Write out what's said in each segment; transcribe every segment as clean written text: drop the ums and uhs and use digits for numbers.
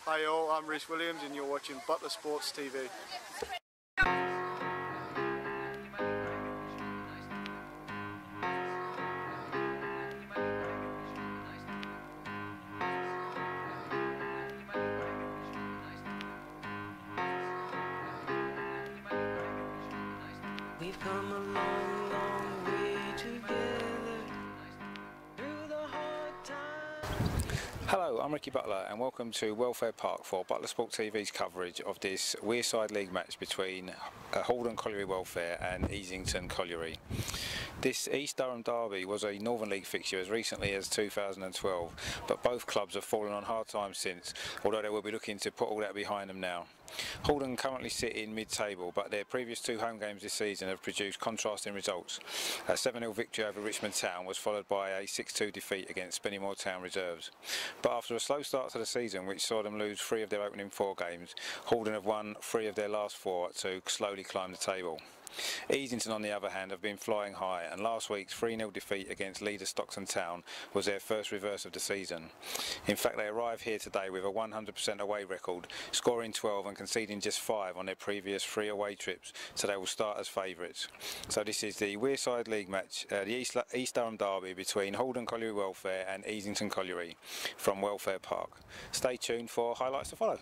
Hi all, I'm Reece Williams and you're watching Butler Sports TV. We've come a long, long way together through the hard times. Hello, I'm Ricky Butler and welcome to Welfare Park for Butler Sport TV's coverage of this Wearside League match between Horden Colliery Welfare and Easington Colliery. This East Durham derby was a Northern League fixture as recently as 2012, but both clubs have fallen on hard times since, although they will be looking to put all that behind them now. Horden currently sit in mid-table, but their previous two home games this season have produced contrasting results. A 7-0 victory over Richmond Town was followed by a 6-2 defeat against Spennymoor Town reserves. But after a slow start to the season, which saw them lose 3 of their opening 4 games, Horden have won 3 of their last 4 to slowly climb the table. Easington, on the other hand, have been flying high, and last week's 3-0 defeat against leader Stockton Town was their first reverse of the season. In fact, they arrive here today with a 100% away record, scoring 12 and conceding just 5 on their previous 3 away trips, so they will start as favourites. So this is the Wearside League match, the East Durham derby between Horden Colliery Welfare and Easington Colliery from Welfare Park. Stay tuned for highlights to follow.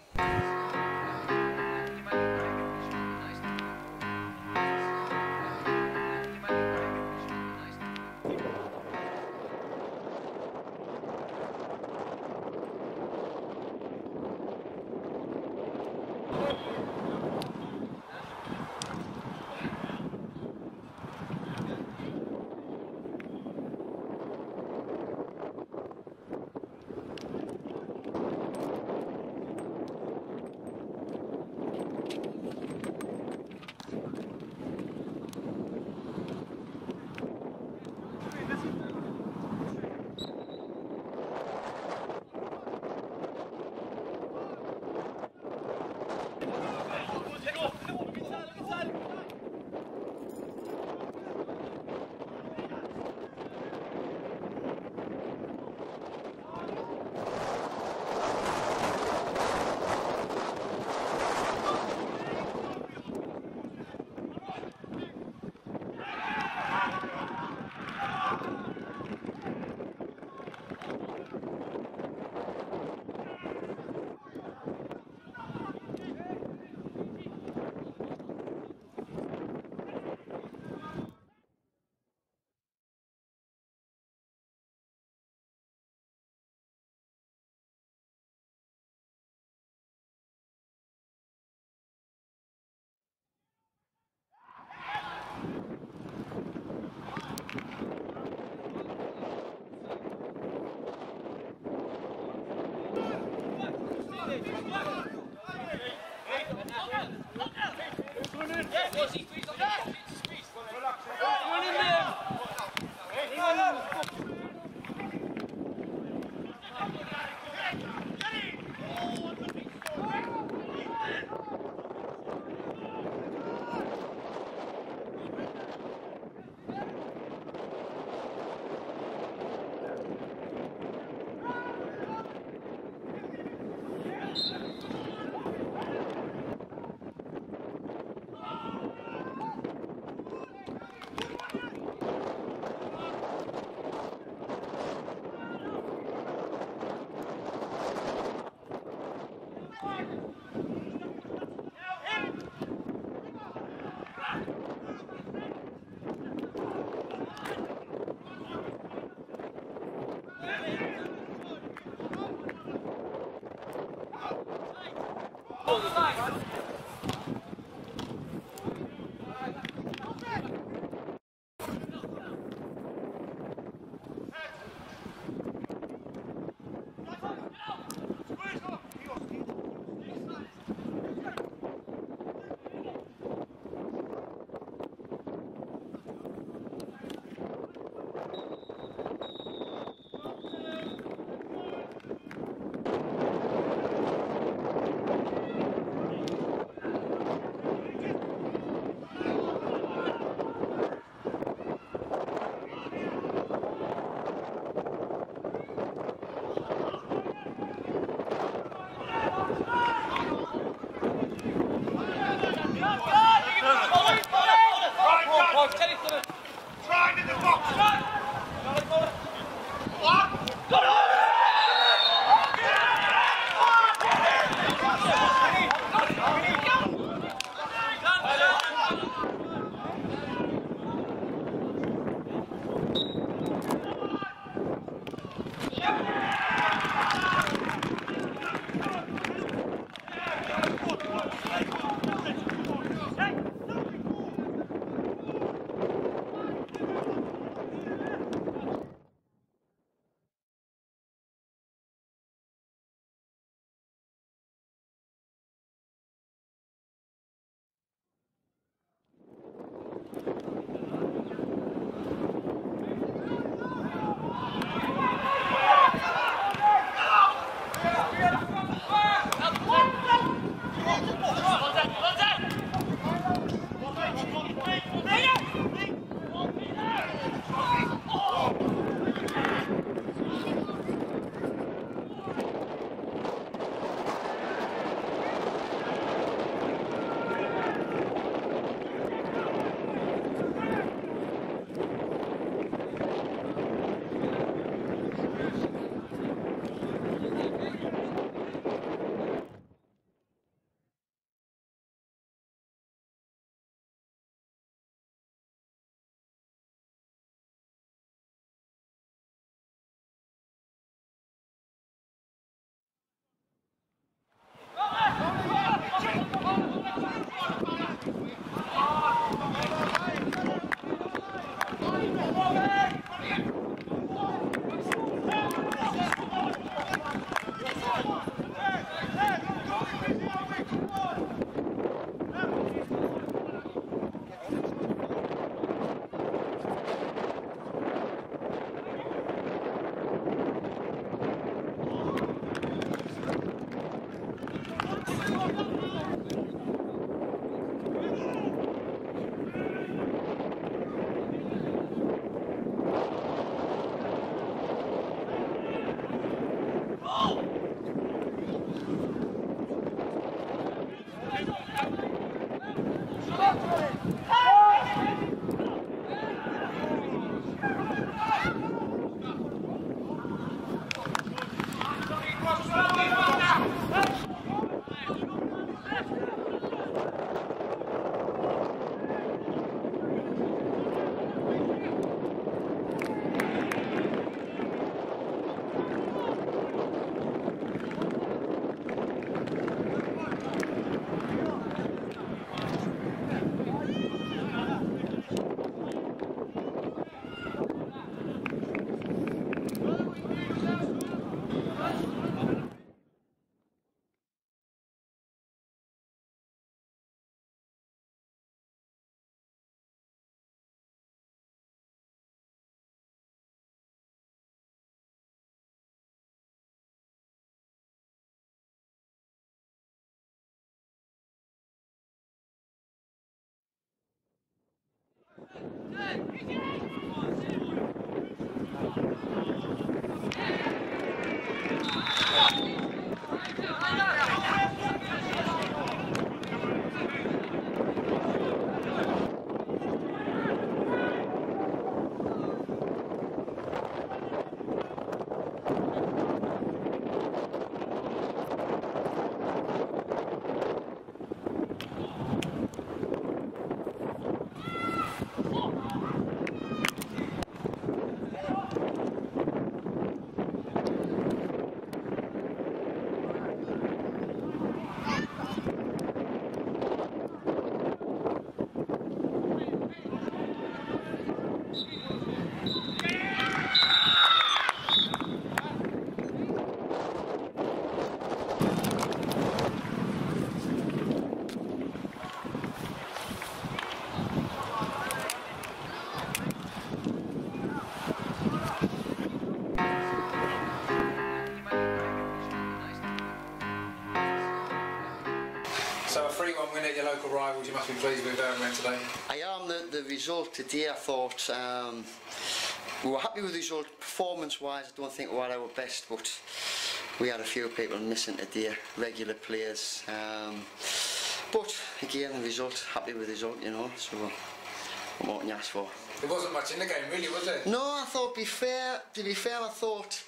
So a 3-1 win at your local rivals, you must be pleased with Horden today. I am. The result today, I thought we were happy with the result. Performance wise, I don't think we were at our best, but we had a few people missing today, regular players. But again, the result, happy with the result, you know. So what more can you ask for? There wasn't much in the game, really, was there? No, I thought, to be fair, I thought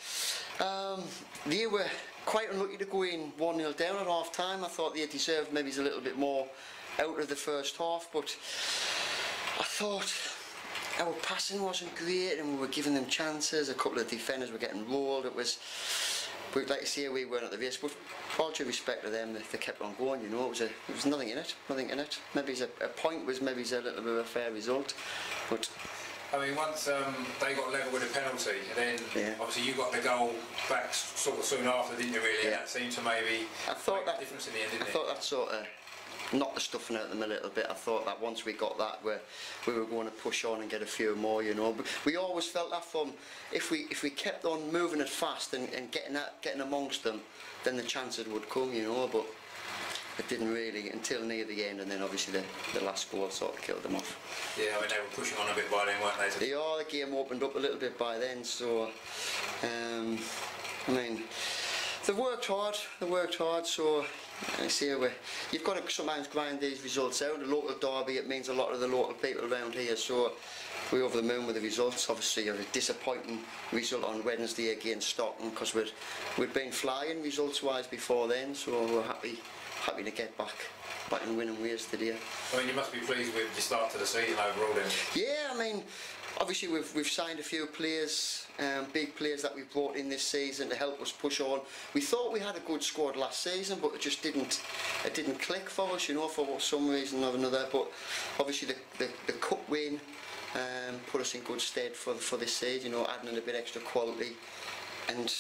they were quite unlucky to go in 1-0 down at half time. I thought they deserved maybe a little bit more out of the first half, but I thought our passing wasn't great and we were giving them chances. A couple of defenders were getting rolled. It was, like I say, we weren't at the race, but all due respect to them, they kept on going, you know. It was nothing in it, nothing in it. Maybe a point was maybe a little bit of a fair result, but I mean, once they got level with a penalty, and then obviously you got the goal back sort of soon after, didn't you? Really, that seemed to maybe make a difference in the end, didn't it? I thought that sort of knocked the stuffing out of them a little bit. I thought that once we got that, we were going to push on and get a few more, you know. But we always felt that from if we kept on moving it fast and getting amongst them, then the chances would come, you know. But it didn't really until near the end, and then obviously the last goal sort of killed them off. Yeah, I mean they were pushing on a bit by then, weren't they? The game opened up a little bit by then, so I mean they've worked hard, so I see you've got to sometimes grind these results out. A local derby, it means a lot of the local people around here, so we're over the moon with the results. Obviously a disappointing result on Wednesday against Stockton, because we'd been flying results wise before then, so we're happy to get back and winning ways today. I mean, you must be pleased with your start to the season overall then. Yeah, I mean, obviously we've signed a few players, big players that we've brought in this season to help us push on. We thought we had a good squad last season, but it just didn't click for us, you know, for some reason or another. But obviously the cup win put us in good stead for this season, you know, adding in a bit extra quality. And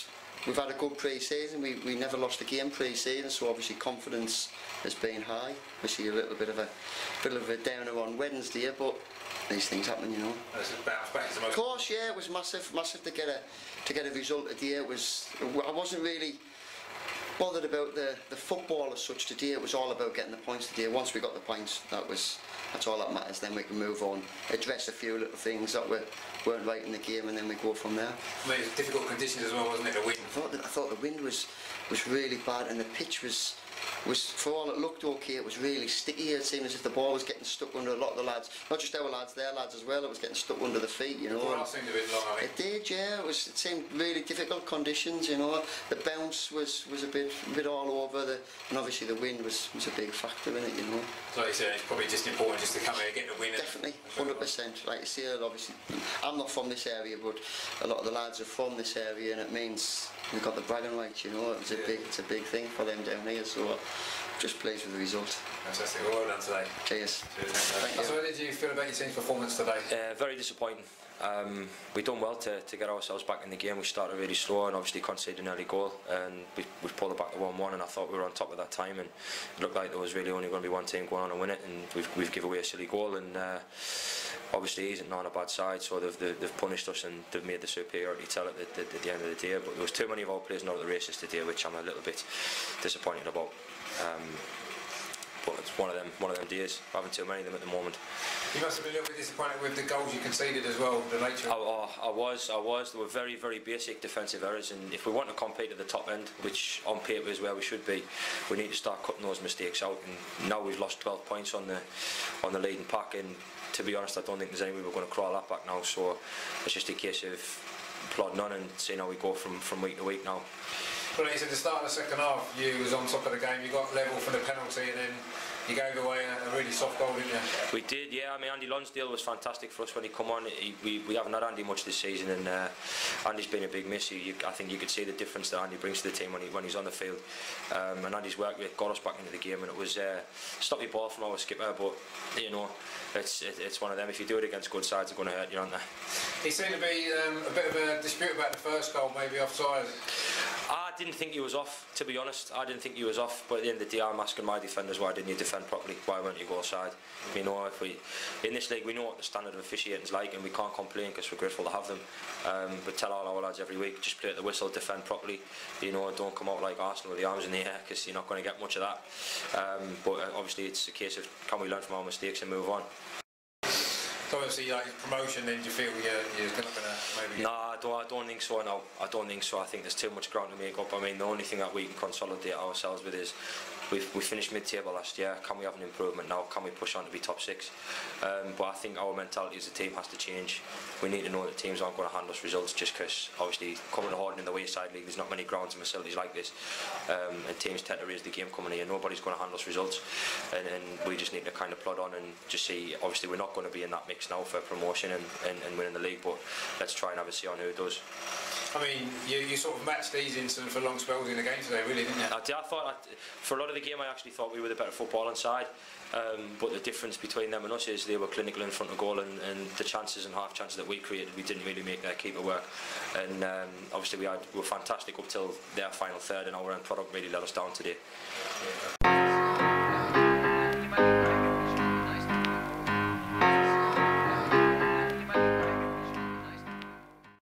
we've had a good pre-season. We never lost a game pre-season, so obviously confidence has been high. Obviously a little bit of a downer on Wednesday, but these things happen, you know. It's a bounce back to the most. Of course, yeah, it was massive to get a result today. I wasn't really bothered about the football as such today. It was all about getting the points today. Once we got the points, that's all that matters. Then we can move on, address a few little things that weren't right in the game, and then we go from there. I mean, it was difficult conditions as well, wasn't it? The wind. I thought the wind was really bad, and the pitch was for all it looked okay, it was really sticky. It seemed as if the ball was getting stuck under a lot of the lads, not just our lads, their lads as well. It was getting stuck under the feet, you know. The grass seemed a bit long, I mean. It did, yeah. It seemed really difficult conditions, you know. The bounce was a bit all over, and obviously the wind was a big factor in it, you know. So like you said, it's probably just important just to come here and get the win. Definitely, 100%. Like you say, obviously, I'm not from this area, but a lot of the lads are from this area, and it means we've got the bragging rights, you know. It's a big thing for them down here, so just pleased with the result. Fantastic, well done today. Cheers. Thank you. So how did you feel about your team's performance today? Very disappointing. We done well to get ourselves back in the game. We started really slow and obviously conceded an early goal, and we pulled it back to 1-1, and I thought we were on top at that time, and it looked like there was really only going to be one team going on and win it, and we've given away a silly goal, and obviously Easington on a bad side, so they've punished us and they've made the superiority tell at the end of the day. But there was too many of our players not at the races today, which I'm a little bit disappointed about. But it's one of them days, having too many of them at the moment. You must have been a little bit disappointed with the goals you conceded as well, the nature. I was. They were very, very basic defensive errors, and if we want to compete at the top end, which on paper is where we should be, we need to start cutting those mistakes out. And now we've lost 12 points on the leading pack, and to be honest, I don't think there's any way we're going to crawl that back now. So it's just a case of plodding on and seeing how we go from week to week now. Well, like you said, the start of the second half, you was on top of the game. You got level for the penalty, and then you gave away a really soft goal, didn't you? We did, yeah. I mean, Andy Lonsdale was fantastic for us when he come on. We haven't had Andy much this season, and Andy's been a big miss. I think you could see the difference that Andy brings to the team when he's on the field. And Andy's work rate got us back into the game, and it was stop your ball from our skipper, but you know, it's one of them. If you do it against good sides, they're going to hurt you, aren't they? He seemed to be a bit of a dispute about the first goal, maybe offside. I didn't think he was off, to be honest. I didn't think he was off, but at the end of the day, I'm asking my defenders, why didn't you defend properly? Why weren't you goal side? You know, in this league, we know what the standard of officiating's like, and we can't complain because we're grateful to have them. But tell all our lads every week, just play at the whistle, defend properly. You know, don't come out like Arsenal with the arms in the air, because you're not going to get much of that. But obviously, it's a case of can we learn from our mistakes and move on. So obviously, like promotion, then do you feel you're not going to maybe? No, I don't think so. No, I don't think so. I think there's too much ground to make up. I mean, the only thing that we can consolidate ourselves with is we finished mid-table last year. Can we have an improvement now? Can we push on to be top 6? But I think our mentality as a team has to change. We need to know that teams aren't going to hand us results just because obviously coming to Horden in the Wearside League, there's not many grounds and facilities like this, and teams tend to raise the game coming here. Nobody's going to hand us results, and we just need to kind of plod on and just see. Obviously, we're not going to be in that mix now for promotion and winning the league, but let's try and have a see on who it does. I mean, you sort of matched Easington for long spells in the game today, really, didn't you? I thought for a lot of the game I actually thought we were the better footballing side, but the difference between them and us is they were clinical in front of goal, and the chances and half chances that we created, we didn't really make their keeper work. And obviously we were fantastic up till their final third, and our end product really let us down today. Yeah,